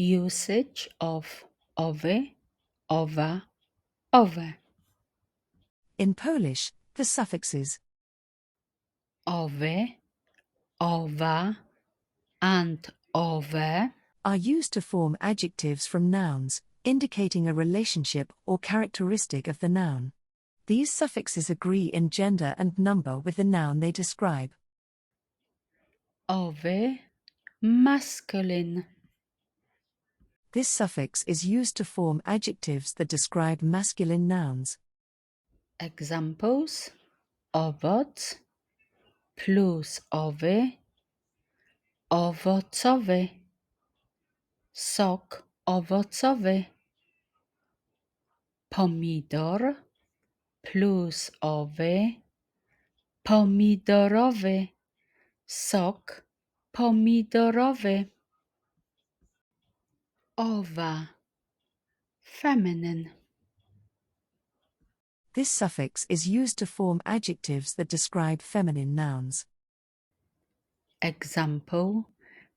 Usage of owy, owa, owe. In Polish, the suffixes Owy, owa, and owe are used to form adjectives from nouns, indicating a relationship or characteristic of the noun. These suffixes agree in gender and number with the noun they describe. owy, masculine. This suffix is used to form adjectives that describe masculine nouns. Examples: owoc plus owy, owocowy, sok owocowy. Pomidor plus owy, pomidorowy, sok pomidorowy. Owa, feminine. This suffix is used to form adjectives that describe feminine nouns. Example: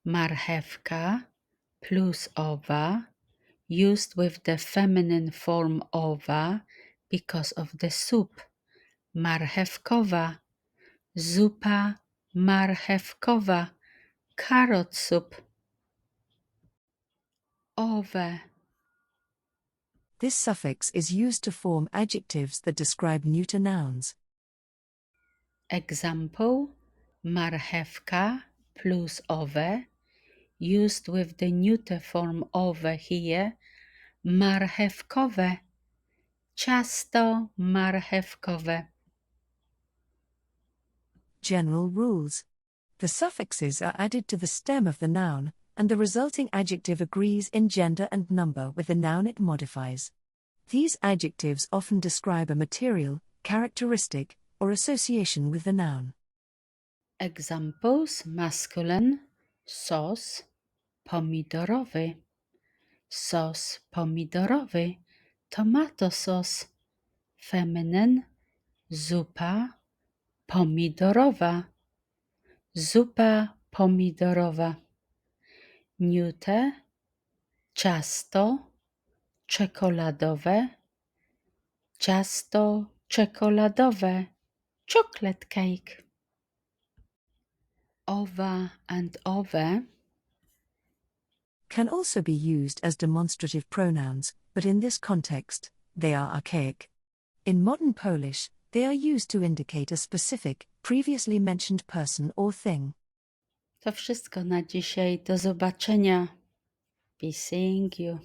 marchewka plus owa, used with the feminine form owa because of the soup. Marchewkowa, zupa marchewkowa, carrot soup. Owe, This suffix is used to form adjectives that describe neuter nouns. example: marchewka plus owe, used with the neuter form owe here, marchewkowe, ciasto marchewkowe. General rules. The suffixes are added to the stem of the noun, and the resulting adjective agrees in gender and number with the noun it modifies. These adjectives often describe a material, characteristic, or association with the noun. Examples: masculine, sos pomidorowy, sos pomidorowy, tomato sauce. Feminine, zupa pomidorowa, zupa pomidorowa. Neuter, ciasto czekoladowe, ciasto czekoladowe, chocolate cake. Owa and owe Can also be used as demonstrative pronouns, but in this context, they are archaic. In modern Polish, they are used to indicate a specific, previously mentioned person or thing. To wszystko na dzisiaj. Do zobaczenia. Be seeing you.